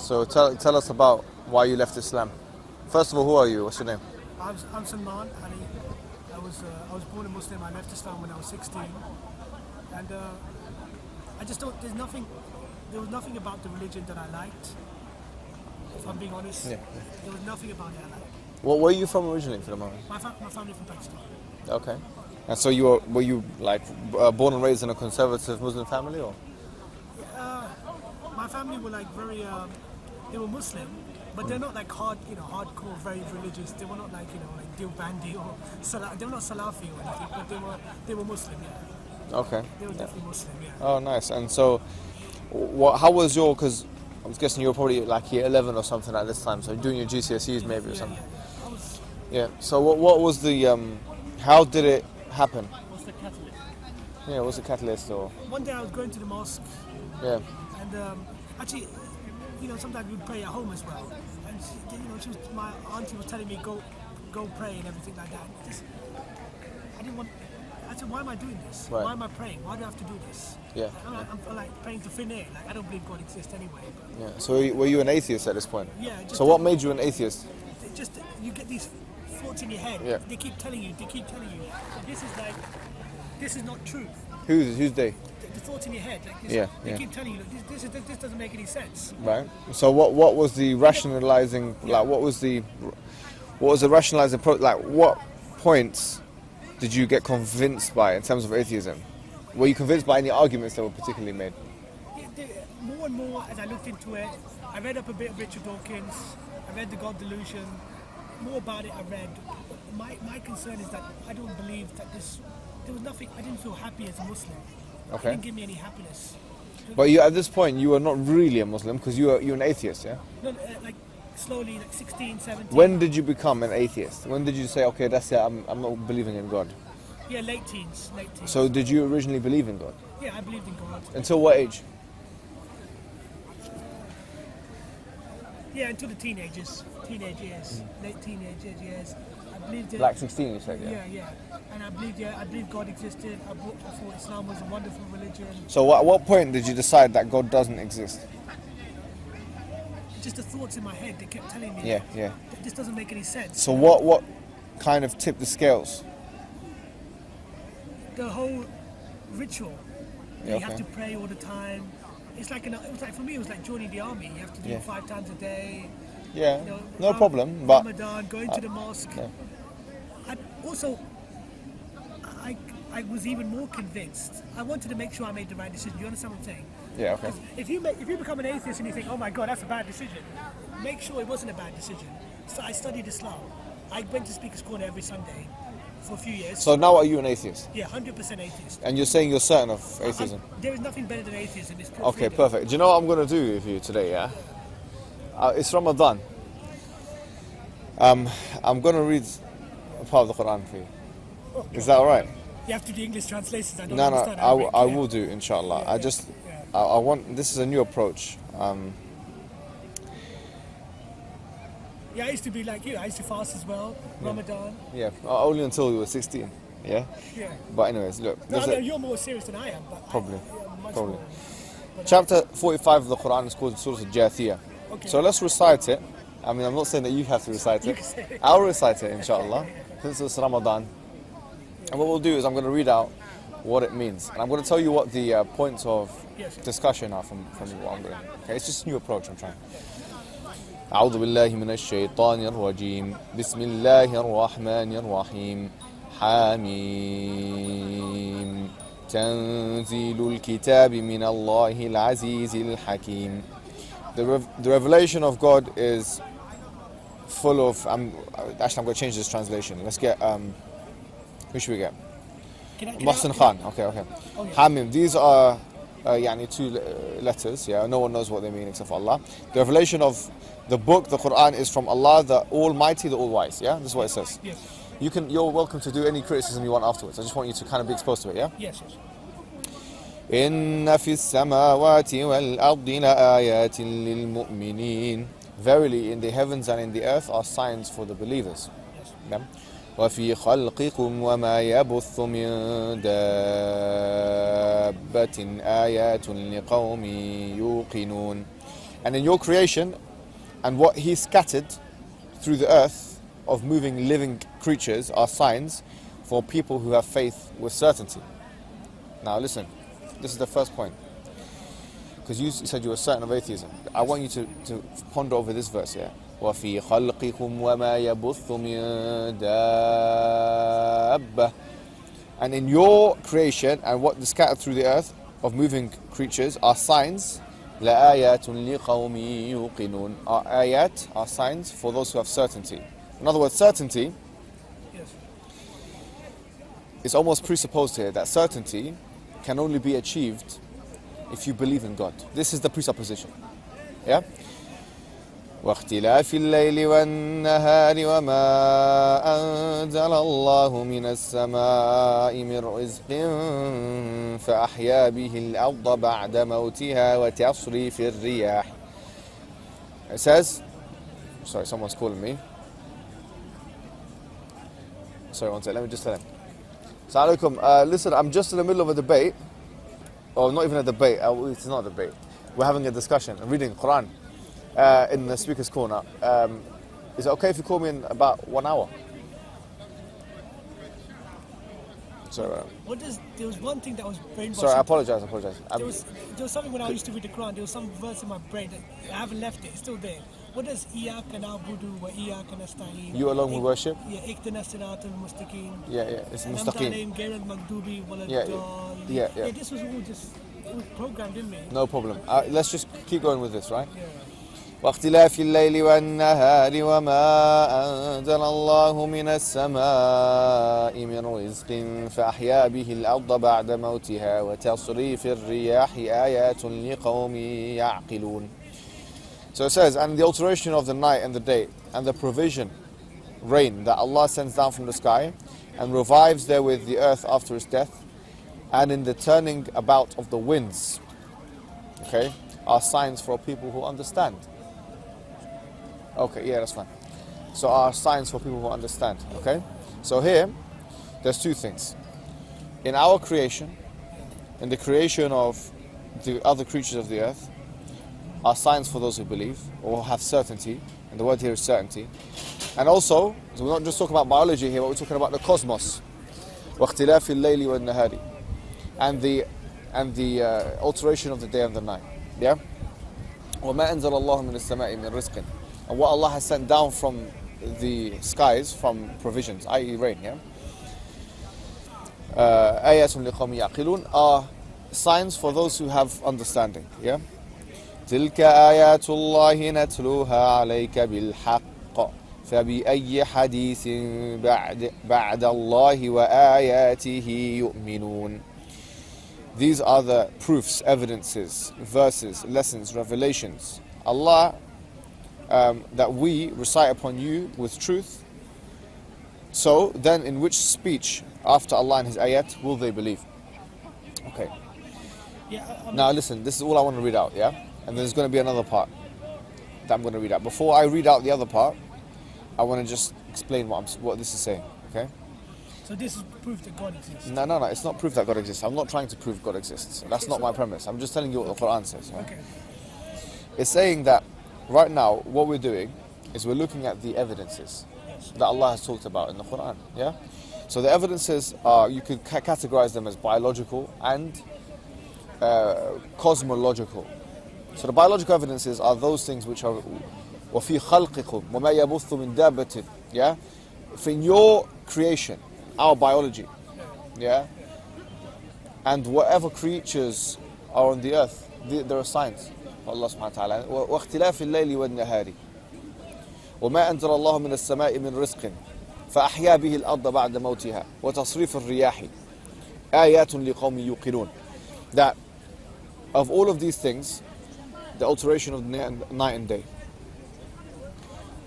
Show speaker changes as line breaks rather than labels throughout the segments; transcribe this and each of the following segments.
So tell us about why you left Islam. First of all, who are you? What's your name?
I'm Salman Ali. I was born a Muslim. I left Islam when I was 16, and I just don't. There was nothing about the religion that I liked. If I'm being honest, there was nothing about it I liked.
Well, where are you from originally, for the moment?
My family from Pakistan.
Okay. And so were you like born and raised in a conservative Muslim family, or?
My family were like very. They were Muslim, but they're not like hardcore, very religious. They were not like like Deobandi or they were not Salafi or anything, but they were Muslim. Yeah.
Okay.
They were definitely Muslim. Yeah.
Oh, nice. And so, how was your? Because I was guessing you were probably like year 11 or something at this time, so doing your GCSEs maybe or something. Yeah. So what was the? How did it happen?
What's the catalyst?
Yeah. What's the catalyst or?
One day I was going to the mosque.
Yeah.
And actually, sometimes we'd pray at home as well. And my auntie was telling me go pray and everything like that. I didn't want. I said, why am I doing this?
Right.
Why am I praying? Why do I have to do this?
Yeah.
I'm like praying to thin air. Like I don't believe God exists anyway. But
Yeah. So were you an atheist at this point?
yeah.
So what made you an atheist?
Just you get these thoughts in your head.
Yeah.
They keep telling you. This is not truth.
Who's they?
The thoughts in your head. Like this,
Yeah,
They
yeah.
keep telling you this doesn't make any sense.
Right. So what was the rationalizing? Like what was the rationalizing? Like what points did you get convinced by in terms of atheism? Were you convinced by any arguments that were particularly made?
More and more as I looked into it, I read up a bit of Richard Dawkins. I read The God Delusion. More about it I read. My concern is that I don't believe that there was nothing. I didn't feel happy as a Muslim.
Okay.
It didn't give me any happiness.
But at this point you were not really a Muslim because you're an atheist, yeah?
No, like slowly, like 16, 17.
When did you become an atheist? When did you say, okay, that's it, I'm not believing in God?
Yeah, late teens.
So did you originally believe in God?
Yeah, I believed in God.
Until what age?
Yeah, until the teenage years, late teenage years. I believed it.
Like 16, you said, yeah?
Yeah. And I believed God existed. I thought Islam was a wonderful religion.
So at what point did you decide that God doesn't exist?
Just the thoughts in my head, they kept telling me
Yeah.
that this doesn't make any sense.
So what kind of tipped the scales?
The whole ritual.
Yeah,
You have
okay.
to pray all the time. It was like for me, it was like joining the army. You have to do it 5 times a day.
Yeah,
You know,
no problem. But
Ramadan, going to the mosque.
yeah.
And also, I was even more convinced. I wanted to make sure I made the right decision. You understand what I'm saying?
Yeah, okay.
If you become an atheist and you think, oh my God, that's a bad decision, make sure it wasn't a bad decision. So I studied Islam. I went to Speaker's Corner every Sunday for a few years.
So now are you an atheist?
Yeah, 100% atheist.
And you're saying you're certain of atheism?
There is nothing better than atheism. It's pure
Okay,
freedom.
perfect. Do you know what I'm going to do with you today, yeah? It's Ramadan. I'm going to read a part of the Quran for you.
Oh,
Is that alright?
You have to do English translations. I don't
No,
understand
I
Arabic.
will do, inshallah.
Yeah.
I want, this is a new approach.
Yeah, I used to be like you. I used to fast as well. Ramadan.
Yeah, only until you were 16, yeah?
Yeah.
But anyways, look.
No,
there's
no,
a-
you're more serious than I am. But
Probably.
I'm much
Probably.
more. But
Chapter 45 of the Quran is called Surah Al-Jathiyah.
Okay.
So let's recite it. I mean, I'm not saying that you have to recite
You
it.
can say it.
I'll recite it, inshallah, since it's Ramadan. And what we'll do is I'm going to read out what it means. And I'm going to tell you what the points of
Yes.
discussion are from what I'm going to. Okay, it's just a new approach I'm trying. أعوذ بالله من الشيطان الرجيم بسم الله الرحمن الرحيم حميم تنزيل الكتاب من الله العزيز الحكيم. The revelation of God is full of. I'm going to change this translation. Let's get. Who should we get? Mohsin Khan. Okay.
Oh, yeah.
Hamim. These are يعني 2 letters. Yeah, no one knows what they mean except for Allah. The revelation of the book, the Quran, is from Allah, the Almighty, the All-Wise. Yeah, this is what it says.
Yes.
You're welcome to do any criticism you want afterwards. I just want you to kind of be exposed to it. Yeah.
Yes.
إن في السماوات والأرض لآيات للمؤمنين. Verily, in the heavens and in the earth are signs for the believers. Yeah. وفي خلقكم وما يبث من دابة آيات لقوم يوقنون. And in your creation and what He scattered through the earth of moving living creatures are signs for people who have faith with certainty. Now listen, this is the first point. Because you said you were certain of atheism. I want you to ponder over this verse here. وَفِي خَلْقِكُمْ وَمَا يَبُثُّ مِن دَابَّةٍ. And in your creation and what is scattered through the earth of moving creatures are signs. لَآيَاتٌ لِقَوْمٍ يُوقِنُونَ. Are ayat, are signs for those who have certainty. In other words, certainty is almost presupposed here that certainty can only be achieved if you believe in God. This is the presupposition. Yeah? واختلاف الليل والنهار وما أنزل الله من السماء من رزق فأحيا به الأرض بعد موتها وتصريف الرياح. It says, sorry, someone's calling me. Sorry, one second, let me just tell him. Assalamu alaikum. Listen, I'm just in the middle of a debate. Or not even a debate, it's not a debate. We're having a discussion. I'm reading the Quran in the speaker's corner. Is it okay if you call me in about 1 hour? Sorry.
There was one thing that was brainwashing.
Sorry, I apologize.
There was something when I used to read the Quran, there was some verse in my brain that I haven't left it, it's still there. What does إِيَّاكَ نَعْبُدُ وَإِيَّاكَ نَسْتَعِينُ?
You alone who worship?
Yeah, اِهْدِنَا الصِّرَاطَ الْمُسْتَقِيمَ.
Yeah, it's mustaqim. Yeah,
This was all just, it was programmed in me.
No problem. Let's just keep going with this, right?
Yeah.
واختلاف الليل والنهار وما أنزل الله من السماء من رزق فأحيا به الأرض بعد موتها وتصريف الرياح آيات لقوم يعقلون. So it says, and the alteration of the night and the day, and the provision, rain that Allah sends down from the sky, and revives therewith the earth after its death, and in the turning about of the winds, okay, are signs for people who understand. Okay, yeah, that's fine. So are signs for people who understand, okay? So here, there's two things. In our creation, in the creation of the other creatures of the earth, are signs for those who believe or have certainty, and the word here is certainty. And also, so we're not just talking about biology here, but we're talking about the cosmos. وَاخْتِلَافِ اللَّيْلِ وَالنَّهَارِ. And the alteration of the day and the night. Yeah? وَمَا أَنزَلَ اللَّهُ مِنَ السَّمَاءِ مِنْ رِزْقٍ. And what Allah has sent down from the skies, from provisions, i.e. rain, yeah? آيَاتٌ لِقَوْمٍ يَعْقِلُونَ are signs for those who have understanding, yeah? تِلْكَ آيَاتُ اللَّهِ نَتْلُوهَا عَلَيْكَ بِالْحَقِّ فَبِأَيِّ حَدِيثٍ بَعْدَ اللَّهِ وَآيَاتِهِ يُؤْمِنُونَ. These are the proofs, evidences, verses, lessons, revelations. Allah that we recite upon you with truth. So then in which speech after Allah and His ayat will they believe? Okay. Now listen, this is all I want to read out, yeah? And there's going to be another part that I'm going to read out. Before I read out the other part, I want to just explain what this is saying, okay?
So this is proof that God exists?
No, it's not proof that God exists. I'm not trying to prove God exists. That's not my premise. I'm just telling you what the Quran says. Right?
Okay.
It's saying that right now, what we're doing is we're looking at the evidences that Allah has talked about in the Quran, yeah? So the evidences are, you could categorize them as biological and cosmological. So the biological evidences are those things which are وَفِي خَلْقِكُمْ وَمَا يَبُثُّ مِن دَابَّةٍ, yeah? For in your creation, our biology, yeah? And whatever creatures are on the earth, there are signs. Allah subhanahu wa ta'ala. واختلاف الليل والنهار وما أنزل الله من السماء من رزق فأحيا به الأرض بعد موتها وتصريف الرياح آيات لقوم يوقنون. That of all of these things, the alteration of the night and day,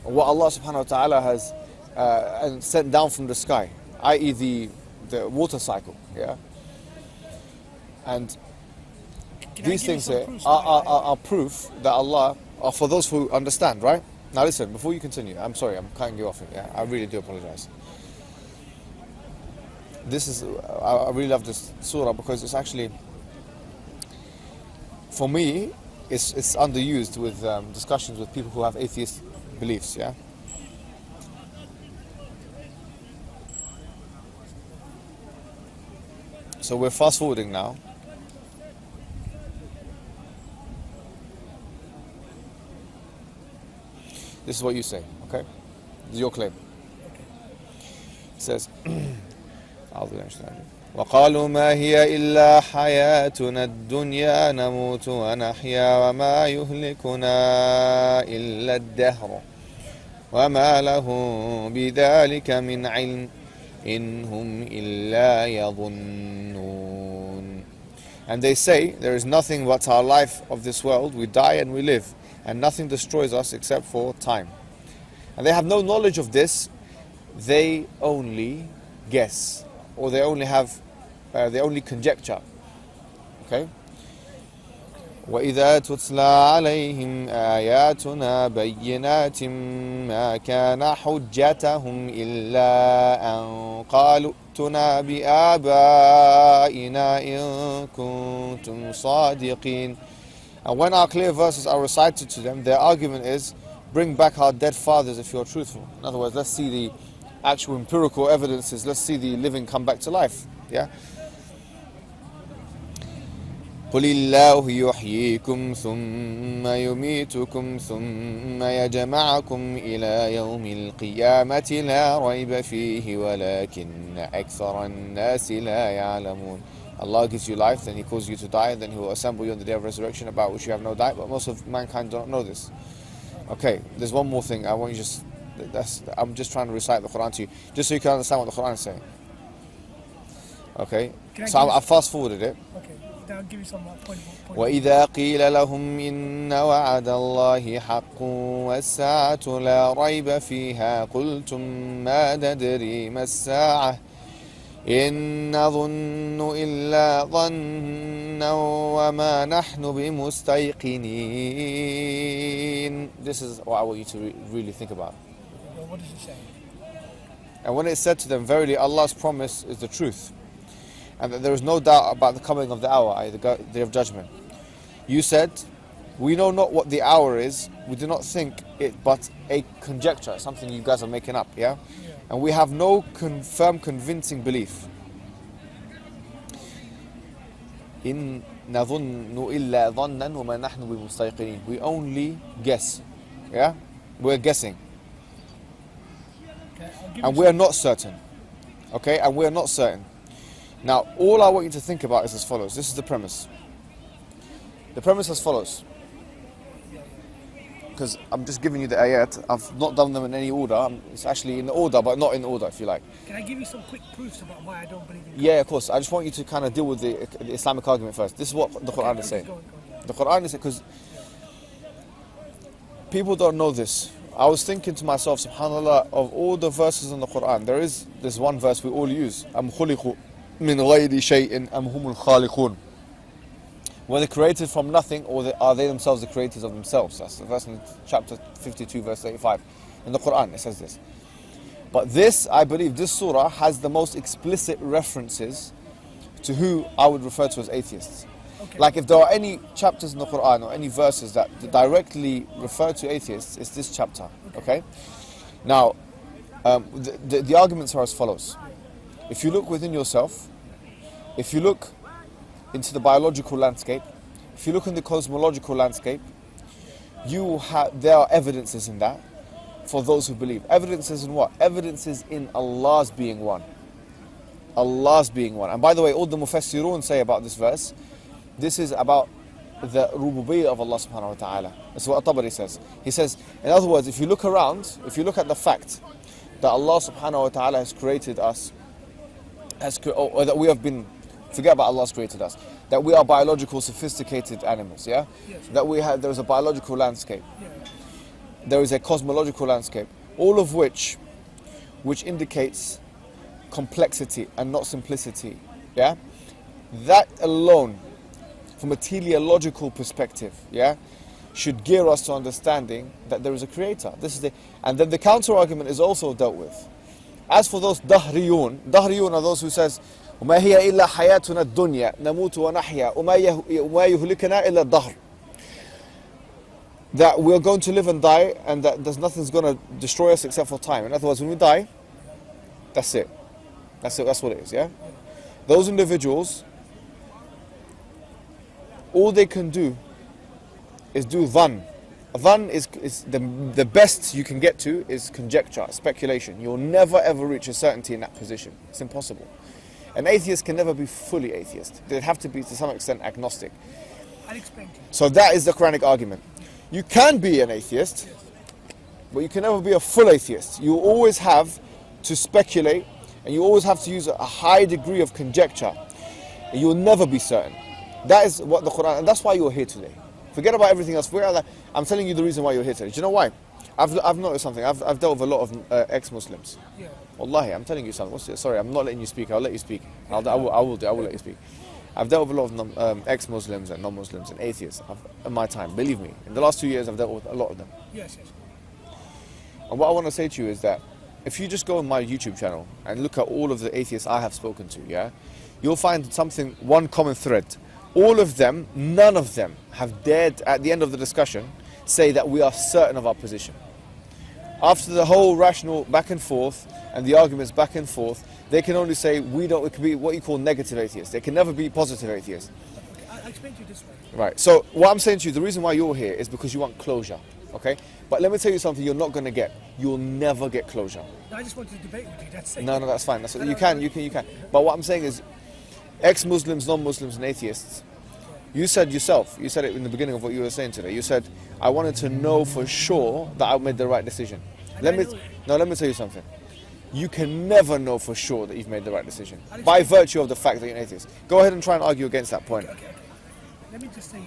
what Allah subhanahu wa ta'ala has and sent down from the sky, i.e. the water cycle, yeah? And these things here are proof that Allah are for those who understand, right? Now listen, before you continue, I'm sorry, I'm cutting you off. Yeah, I really do apologize. I really love this surah because it's actually, for me, it's underused with discussions with people who have atheist beliefs. Yeah. So we're fast forwarding now. This is what you say, okay? This is your claim. It says, وقالوا ما هي إلا حياتنا الدنيا نموت ونحيا وما يهلكنا إلا الدهر وما لهم بذلك من علم إن هم إلا يظنون. And they say, there is nothing but our life of this world, we die and we live, and nothing destroys us except for time. And they have no knowledge of this, they only guess, or they only conjecture. Okay? وَإِذَا تُتْلَى عَلَيْهِمْ آيَاتُنَا بَيِّنَاتٍ مَا كَانَ حُجَّتَهُمْ إِلَّا أَنْ قَالُوا ائْتُنَا بِآبَائِنَا إِن كُنتُمْ صَادِقِينَ. And when our clear verses are recited to them, their argument is, bring back our dead fathers if you're truthful. In other words, let's see the actual empirical evidences, let's see the living come back to life. Yeah? قل الله يحييكم ثم يميتكم ثم يجمعكم إلى يوم القيامة لا ريب فيه ولكن أكثر الناس لا يعلمون. Allah gives you life, then He calls you to die, and then He will assemble you on the day of resurrection, about which you have no doubt, but most of mankind do not know this. Okay, there's one more thing I want you I'm just trying to recite the Quran to you, just so you can understand what the Quran is saying. Okay, so I fast forwarded it.
Okay. I'll give you some point.
وَإِذَا قِيلَ لَهُمْ إِنَّ وَعْدَ اللَّهِ حَقٌّ وَالسَّاعَةُ لَا رَيْبَ فِيهَا قُلْتُمْ مَا نَدْرِي مَا السَّاعَةُ إِن نَظُنُّ إِلَّا ظَنًّا وَمَا نَحْنُ بِمُسْتَيْقِنِينَ. This is what I want you to really think about.
Well, what does it say?
And when it said to them, verily Allah's promise is the truth, and that there is no doubt about the coming of the hour, the day of judgment. You said, we know not what the hour is, we do not think it but a conjecture, something you guys are making up, yeah? And we have no firm convincing belief. إِن نَظُنُّ إِلَّا ظَنًّا وَمَا نَحْنُ بِمُسْتَيْقِنِينَ. We only guess, yeah? We're guessing. And we are not certain. Okay? And we are not certain. Now, all I want you to think about is as follows. This is the premise. The premise as follows. Because I'm just giving you the ayat. I've not done them in any order. It's actually in order, but not in order, if you like.
Can I give you some quick proofs about why I don't believe in God?
Yeah, of course. I just want you to kind of deal with the Islamic argument first. This is what the Quran is saying.
Go on.
The Quran is, because people don't know this. I was thinking to myself, subhanAllah, of all the verses in the Quran, there is this one verse we all use. أَمْ خُلِقُوا مِنْ غَيْرِ شَيْءٍ أَمْ هُمُ الْخَالِقُونَ. Were they created from nothing, or are they themselves the creators of themselves? That's the verse in chapter 52, verse 35. In the Quran, it says this. But this, I believe, this surah has the most explicit references to who I would refer to as atheists.
Okay.
Like if there are any chapters in the Quran or any verses that directly refer to atheists, it's this chapter. Okay? Now, the arguments are as follows. If you look within yourself, if you look into the biological landscape, if you look in the cosmological landscape, there are evidences in that for those who believe. Evidences in what? Evidences in Allah's being one. Allah's being one. And by the way, all the mufassirun say about this verse, this is about the rububiyyah of Allah subhanahu wa ta'ala. That's what Tabari says. He says, in other words, if you look around, if you look at the fact that Allah subhanahu wa ta'ala has created us, or that we have been, forget about Allah's created us, that we are biological, sophisticated animals, yeah?
Yes.
That there is a biological landscape.
Yeah.
There is a cosmological landscape, all of which indicates complexity and not simplicity, yeah? That alone, from a teleological perspective, yeah, should gear us to understanding that there is a creator. And then the counter argument is also dealt with. As for those dahriyun are those who says, وَمَا هِيَ إِلَّا حَيَاتُنَا الدُّنْيَا نَمُوتُ وَنَحْيَا وَمَا يُهْلِكَنَا إِلَّا الدَّهْرُ. that we're going to live and die, and that there's nothing's going to destroy us except for time. In other words, when we die, that's it. That's it. That's what it is. Yeah. Those individuals, all they can do is do dhan. Dhan is the best you can get to is conjecture, speculation. You'll never ever reach a certainty in that position. It's impossible. An atheist can never be fully atheist. They'd have to be to some extent agnostic.
I'll explain to you.
So that is the Quranic argument. You can be an atheist, but you can never be a full atheist. You always have to speculate, and you always have to use a high degree of conjecture. You will never be certain. That is what the Quran, and that's why you're here today. Forget about everything else. I'm telling you the reason why you're here today. Do you know why? I've noticed something. I've dealt with a lot of ex-Muslims.
Yeah.
Wallahi, I'm telling you something. Sorry, I'm not letting you speak. I'll let you speak. I will let you speak. I've dealt with a lot of ex-Muslims and non-Muslims and atheists in my time. Believe me, in the last 2 years, I've dealt with a lot of them.
Yes.
And what I want to say to you is that if you just go on my YouTube channel and look at all of the atheists I have spoken to, yeah, you'll find one common thread. All of them, none of them have dared at the end of the discussion say that we are certain of our position. After the whole rational back and forth and the arguments back and forth, they can only say it can be what you call negative atheists. They can never be positive atheists.
Okay, I'll explain to you this way.
Right, so what I'm saying to you, the reason why you're here is because you want closure, okay? But let me tell you something you're not going to get. You'll never get closure.
No, I just wanted to debate with you, that's it.
No, that's fine. You can. But what I'm saying is, ex-Muslims, non-Muslims and atheists, you said it in the beginning of what you were saying today. You said, I wanted to know for sure that I made the right decision. Let me tell you something. You can never know for sure that you've made the right decision by virtue of the fact that you're an atheist. Go ahead and try and argue against that point.
Okay. Let me just say,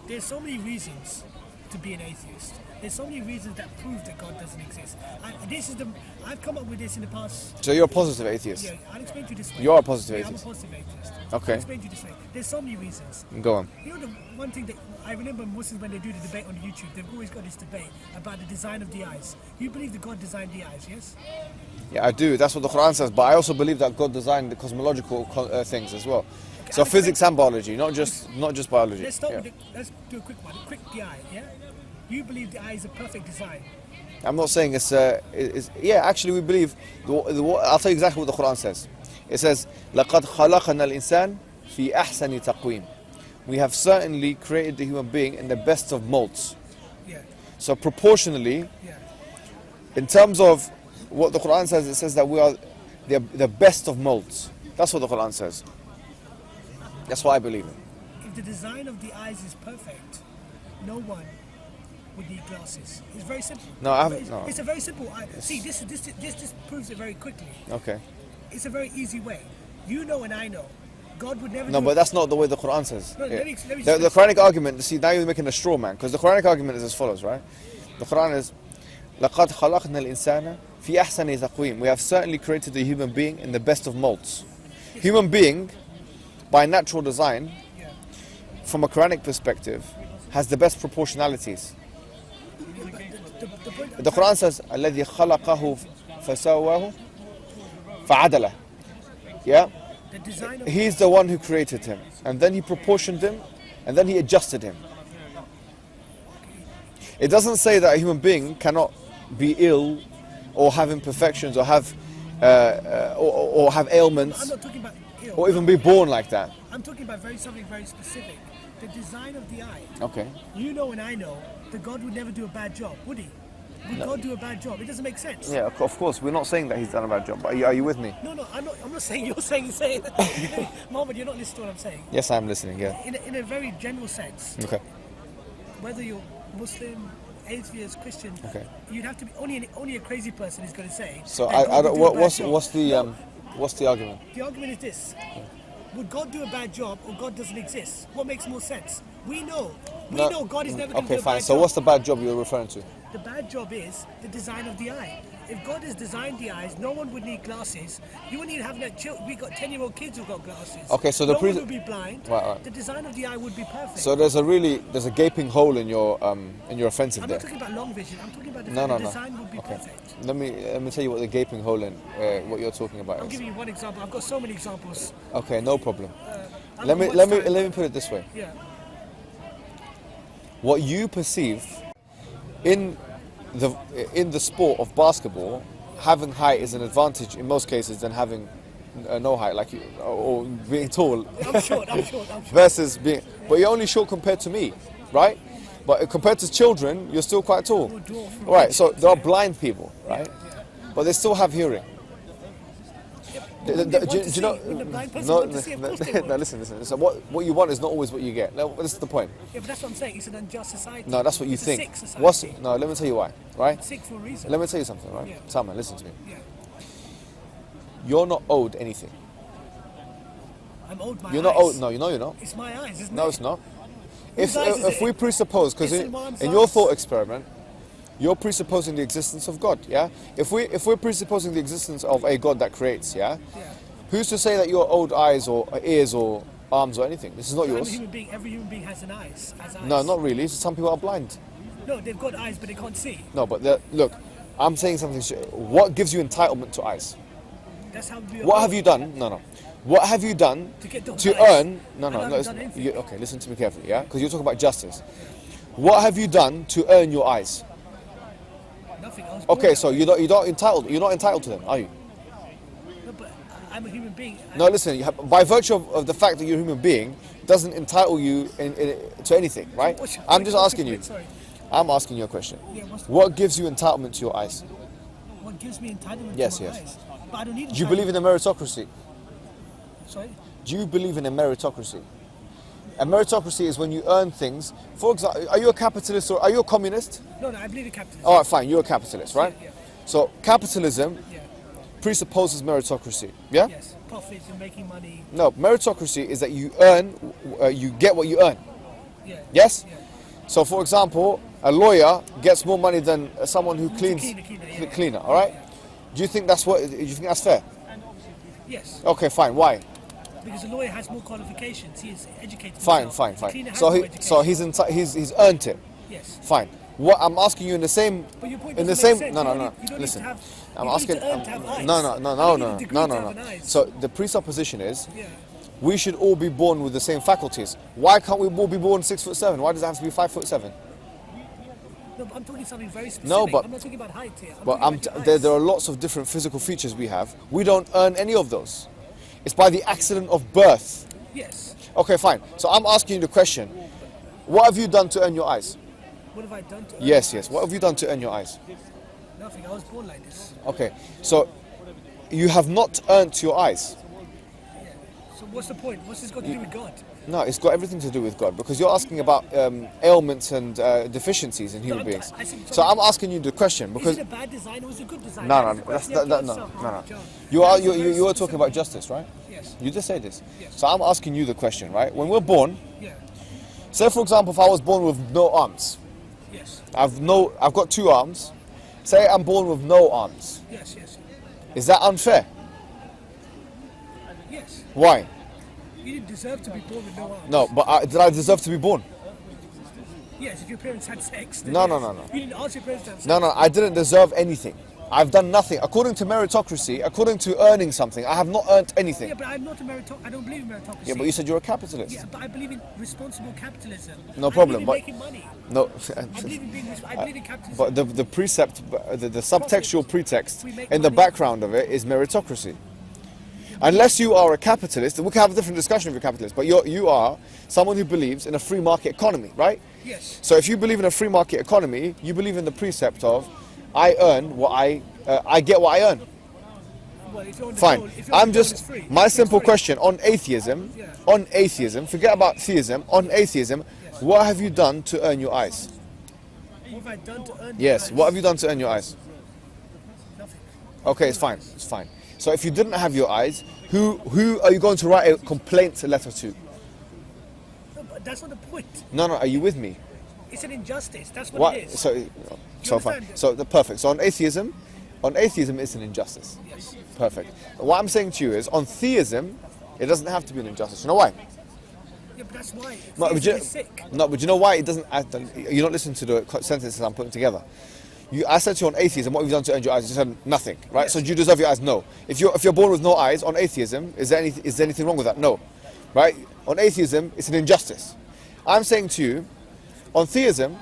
there's so many reasons to be an atheist. There's so many reasons that prove that God doesn't exist. I've come up with this in the past.
So you're a positive atheist?
Yeah, I'll explain to you this way.
You're a positive atheist?
I'm a positive atheist.
Okay.
I'll explain to you this way. There's so many reasons.
Go on.
You know, the one thing that I remember Muslims, when they do the debate on YouTube, they've always got this debate about the design of the eyes. You believe that God designed the eyes, yes?
Yeah, I do. That's what the Quran says. But I also believe that God designed the cosmological things as well. Okay, so physics and biology, not just biology.
Let's let's do a quick one. The eye, yeah? You believe the eye is a perfect design.
I'm not saying it's yeah, actually we believe, I'll tell you exactly what the Quran says. It says, لَقَدْ خَلَقَنَا الْإِنسَانِ فِي أَحْسَنِ تَقْوِيمٍ. We have certainly created the human being in the best of molds.
Yeah.
So proportionally, in terms of what the Quran says, it says that we are the best of molds. That's what the Quran says. That's what I believe in.
If the design of the eyes is perfect, no one would need glasses. It's very simple.
No, I haven't. No.
It's a very simple. See, this just proves it very quickly.
Okay.
It's a very easy way. You know and I know. God would never.
No, but that's not the way the Quran says.
No,
yeah.
let me
the Quranic argument. See, now you're making a straw man, because the Quranic argument is as follows, right? The Quran is, لَقَدْ خَلَقْنَا الْإِنسَانَ فِي أَحْسَنِ تَقْوِيمٍ. We have certainly created the human being in the best of molds. Human being, by natural design, from a Quranic perspective, has the best proportionalities. The Quran says, الَّذِي خَلَقَهُ فَسَوَّاهُ فَعَدَلَهُ. Yeah? He's the one who created him, and then he proportioned him, and then he adjusted him. It doesn't say that a human being cannot be ill, or have imperfections, or have or have ailments.
I'm not talking about ill.
Or even be born like that.
I'm talking about something very specific. The design of the eye.
Okay. You
know and I know that God would never do a bad job, would he? Would God do a bad job? It doesn't make sense.
Yeah, of course. We're not saying that he's done a bad job, but are you with me?
No, I'm not saying you're saying Mohammed, you're not listening to what I'm saying.
Yes, I'm listening, yeah.
In a very general sense.
Okay.
Whether you're Muslim, atheist, Christian, you'd have to be only a crazy person is going to say.
So what's the argument?
The argument is this. Would God do a bad job, or God doesn't exist? What makes more sense? We know God is never going to do a bad job. Okay, fine. So
what's the bad job you're referring to?
The bad job is the design of the eye. If God has designed the eyes, no one would need glasses. You wouldn't even have that. We got 10-year-old kids who've got glasses.
Okay, so
no one would be blind.
Right.
The design of the eye would be perfect.
So there's a gaping hole in your offensive there.
I'm not talking about long vision. I'm talking about the design would be perfect.
Let me tell you what the gaping hole in what you're talking about is.
I'll give you one example. I've got so many examples.
Okay, no problem. Let me put it this way.
Yeah.
what you perceive in the sport of basketball, having height is an advantage in most cases than having no height, like you, or being tall.
I'm short.
Versus being, but you're only short compared to me, right? But compared to children, you're still quite tall. All right, so there are blind people, right? But they still have hearing. Do you know? No, listen. So what you want is not always what you get. No, this is the point.
Yeah, but that's what I'm saying. It's an unjust society.
No, that's what you
It's
think.
a sick society.
No, let me tell you why, right?
It's sick for a reason.
Let me tell you something, right?
Yeah.
Salman, listen to me.
Yeah.
You're not owed anything.
I'm owed my
You're
eyes.
not owed. No, you know you're not.
It's my eyes, isn't it?
No, it's not.
Whose eyes is
If
it?
we presuppose, because
It's
in
Imam's
your
eyes.
thought experiment, you're presupposing the existence of God, yeah? If we're presupposing the existence of a God that creates, yeah?
Yeah.
Who's to say that you're owed eyes or ears or arms or anything? This is not
I'm a
yours.
human being. Every human being has eyes.
No, not really. Some people are blind.
No, they've got eyes, but they can't see.
No, but look, I'm saying something. What gives you entitlement to eyes?
That's how we are.
What have you done? No. What have you done
To get those
to
eyes?
earn? No.
I haven't
listen,
done anything.
okay, listen to me carefully, yeah? Because you're talking about justice. What have you done to earn your eyes?
Nothing. I was born
Okay,
that
so
way.
you're not entitled to them, are you?
No, but I'm a human being.
No, listen. By virtue of the fact that you're a human being, doesn't entitle you to anything, right? I'm just asking you.
Sorry.
I'm asking you a question.
Yeah,
What gives you entitlement to your eyes?
what gives me entitlement
Yes,
to my
yes.
eyes? But I don't need.
Do you believe in a meritocracy?
Sorry.
Do you believe in a meritocracy? A meritocracy is when you earn things. For example, are you a capitalist or are you a communist?
No, I believe in capitalism.
All right, fine. You're a capitalist, right?
Yeah.
So capitalism
Yeah.
presupposes meritocracy. Yeah?
Yes. Profits and making money.
No, meritocracy is that you earn, you get what you earn.
Yeah.
Yes?
Yeah.
So, for example, a lawyer gets more money than someone who cleans,
cleaner,
all right? Do you think that's fair?
Yes.
Okay, fine. Why?
Because a lawyer has more qualifications. He is educated.
Fine.
himself. The cleaner has
So
more education.
he's earned it.
Yes.
Fine. What I'm asking you in the same,
But your point
in the
doesn't
same.
make sense.
No.
You don't need
Listen,
to have-
I'm
you don't need
asking.
to earn to have eyes.
No.
You don't need a degree to have an eyes.
So the presupposition is
Yeah.
we should all be born with the same faculties. Why can't we all be born 6'7"? Why does it have to be 5'7"?
No, but I'm talking something very specific.
No, but-
I'm not talking about height here. I'm
But
talking about your
there
eyes.
are lots of different physical features we have. We don't earn any of those. It's by the accident of birth.
Yes.
Okay, fine. So I'm asking you the question: what have you done to earn your eyes?
What have I done to earn
Yes.
my eyes?
What have you done to earn your eyes?
Nothing. I was born like this.
Okay, so you have not earned your eyes.
So what's the point? What's this got to do with God?
No, it's got everything to do with God because you're asking about ailments and deficiencies in human
I'm-
beings.
I think-
So I'm asking you the question because
Is it a bad design or is it a good design?
no,
That's the
that's,
question you have to
no.
answer. John.
You are
That's a very
you are talking about
specific-
justice, right?
Yes.
You just say this.
Yes.
So I'm asking you the question, right? When we're born,
Yeah.
say for example, if I was born with no arms,
Yes.
I've got 2 arms. Say I'm born with no arms.
Yes. Yes.
Is that unfair?
Yes.
Why?
You didn't deserve to be born with no arms.
No, but did I deserve to be born?
Yes. If your parents had sex. Then
No,
yes.
no.
You didn't ask your parents to have sex.
No, I didn't deserve anything. I've done nothing. According to meritocracy, according to earning something, I have not earned anything.
Yeah, but I'm not a meritocracy. I don't believe in meritocracy.
Yeah, but you said you're a capitalist.
Yeah, but I believe in responsible capitalism.
No problem,
I
but-
believe in making money.
No,
I believe in being. I believe in capitalism.
but the precept, the subtextual pretext
We make
in the
money.
background of it is meritocracy. Unless you are a capitalist, we can have a different discussion if you're a capitalist, but you are someone who believes in a free market economy, right?
Yes.
So if you believe in a free market economy, you believe in the precept of I earn what I get what I earn.
Well, if you're on the
Fine.
dole- if you're on
I'm
the dole,
just
it's free.
my
It's
simple
free.
question on atheism.
Yeah.
On atheism, forget about theism. On atheism, what have you done to earn your eyes?
What have I done to earn?
Yes. What have you done to earn your eyes?
Nothing.
Okay, it's fine. It's fine. So if you didn't have your eyes, who are you going to write a complaint letter to?
No, but that's not the point.
No. Are you with me?
It's an injustice. That's what
What?
it is.
So fine.
understand?
So the perfect. So on atheism, it's an injustice.
Yes.
Perfect. What I'm saying to you is, on theism, it doesn't have to be an injustice. You know why?
Yeah, but that's why.
No, but you,
It's sick.
no, but you know why it doesn't? You're not listening to the sentences I'm putting together. I said to you on atheism, what have you done to earn your eyes? You said nothing, right?
Yes.
So do you deserve your eyes? No. If you're born with no eyes on atheism, is there anything wrong with that? No, right? On atheism, it's an injustice. I'm saying to you, On theism,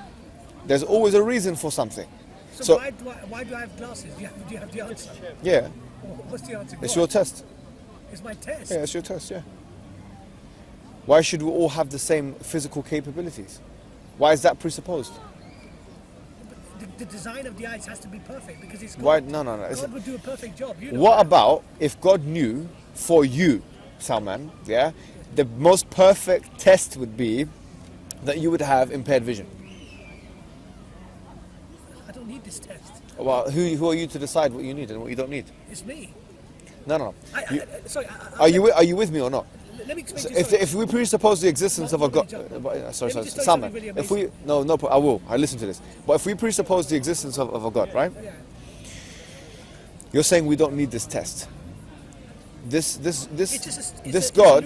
there's always a reason for something.
So why do I have glasses? Do you have the answer?
Yeah,
What's the answer?
it's your test.
It's my test.
Yeah, it's your test, yeah. Why should we all have the same physical capabilities? Why is that presupposed?
The design of the eyes has to be perfect because it's God.
Why? No.
God would do a perfect job. You know
What
that.
about if God knew for you, Salman, yeah, the most perfect test would be that you would have impaired vision?
I don't need this test.
Well, who are you to decide what you need and what you don't need?
It's me.
No.
Sorry.
Are you with me or not?
Let me explain
So
to you
if we presuppose the existence of a God, sorry,
just tell you
Salman.
something really
If we I will. I listen to this. But if we presuppose the existence of a God, right?
Yeah.
You're saying we don't need this test. This God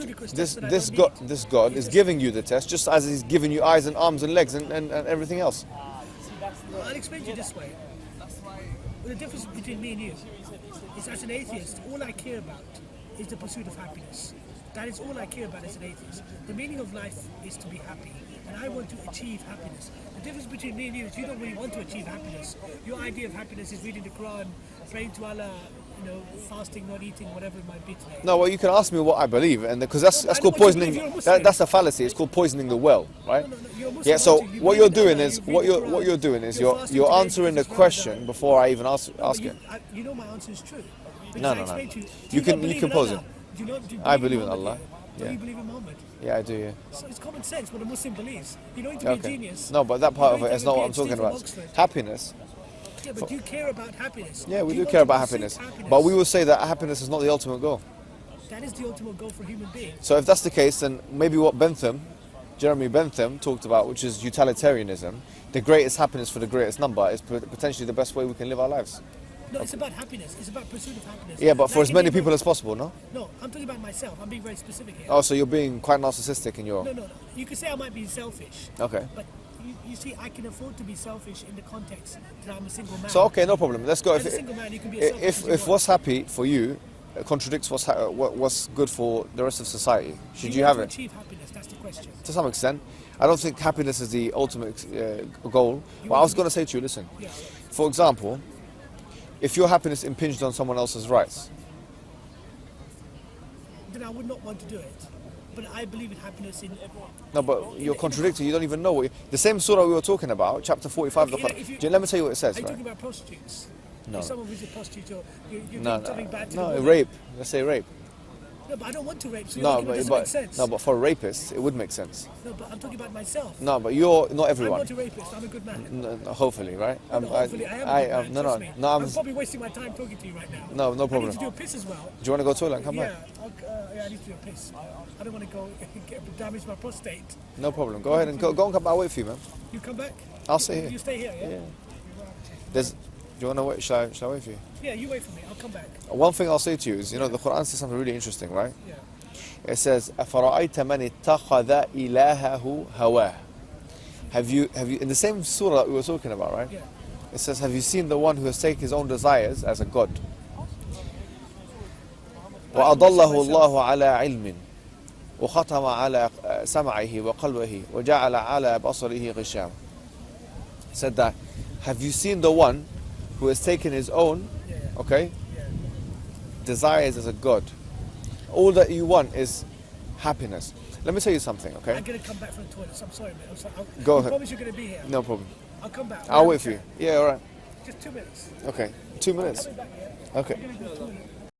is giving you the test, just as He's giving you eyes and arms and legs and everything else.
I'll explain to you this way. The difference between me and you is, as an atheist, all I care about is the pursuit of happiness. That is all I care about as an atheist. The meaning of life is to be happy, and I want to achieve happiness. The difference between me and you is you don't really want to achieve happiness. Your idea of happiness is reading the Quran, praying to Allah, fasting, not eating, whatever it might be today.
No, well, you can ask me what I believe, and because that's called poisoning. That's a fallacy. It's called poisoning the well, right?
No, you're a Muslim,
Yeah. So
you
what
believe
you're
in
doing
Allah,
is
you read the Quran,
you're
fasting
answering
today
the
because
question
Ramadan.
before I even ask it.
You know my answer is true.
No. You can pose it. I believe in Allah.
Do
Yeah.
you believe in Muhammad?
Yeah, I do. Yeah.
So it's common sense what a Muslim believes. You don't need to be a genius.
No, but that part
You
of
don't
it
need
is
to
not
have a
what I'm
PhD
talking
from
about.
Oxford.
Happiness.
Yeah, but do you care about happiness?
Yeah, we
you
do
want
care
to
about
pursue
happiness. But we will say that happiness is not the ultimate goal.
That is the ultimate goal for human beings.
So if that's the case, then maybe what Jeremy Bentham talked about, which is utilitarianism, the greatest happiness for the greatest number, is potentially the best way we can live our lives.
No, it's about happiness. It's about pursuit of happiness.
Yeah, but for
Like
as
in
many
the-
people as possible, no?
No, I'm talking about myself. I'm being very specific here.
Oh, so you're being quite narcissistic in your...
No. You could say I might be selfish.
Okay.
But you see, I can afford to be selfish in the context that I'm a single man.
So, okay, no problem. Let's go.
As a single man, you can be as selfish as you
If
want.
what's happy for you contradicts what's good for the rest of society, should you have
want
it?
to achieve happiness? That's the question.
To some extent. I don't think happiness is the ultimate goal. But I was going to say to you, listen,
Yeah.
for example, if your happiness impinged on someone else's rights,
Then I would not want to do it. But I believe in happiness in everyone.
no, but you're contradicting. You don't even know the same surah we were talking about, chapter 45 of the Quran. Let me tell you what it says.
Are you
Right?
talking about prostitutes?
No.
If someone visits prostitutes or you're doing
No,
something bad to the
no,
woman.
rape. Let's say rape.
No, but I don't want to rape, so your
No,
argument doesn't make sense.
but for a rapist, it would make sense.
No, but I'm talking about myself.
No, but you're not
I'm
everyone.
not a rapist, I'm a good man.
No, hopefully, right?
No, hopefully I am a good man, trust me.
No,
I'm probably wasting my time talking to you right now.
no
I
problem.
need to do a piss as well.
Do you want to go to the toilet and come
Yeah,
back?
I need to do a piss. I don't want to go damage my prostate.
No problem. Go ahead and go and come back. I'll wait for you, man.
You come back?
I'll stay
You
here.
stay here, yeah?
Do you want to wait? Shall I wait for you?
Yeah, you wait for me. I'll come back.
One thing I'll say to you is, the Quran says something really interesting, right?
Yeah.
It says, أَفَرَأَيْتَ مَنِ اتَّخَذَ إِلَهَهُ هَوَاهُ. Have you, in the same surah that we were talking about, right?
Yeah.
It says, have you seen the one who has taken his own desires as a god? وَأَضَلَّهُ اللَّهُ عَلَى عِلْمٍ وختم على سمعه وقلبه وجعل على بصره غشاوة. Said that, have you seen the one who has taken his own, desires as a god? All that you want is happiness. Let me tell you something, okay?
I'm going to come back from the toilet, so I'm sorry, man. I'm sorry.
Go
I
ahead.
promise you're going to be here.
No problem.
I'll come back.
I'll wait for you. Yeah, all right.
Just 2 minutes.
Okay, 2 minutes.
I'll be back here.
Okay.
I'm going to go to the toilet.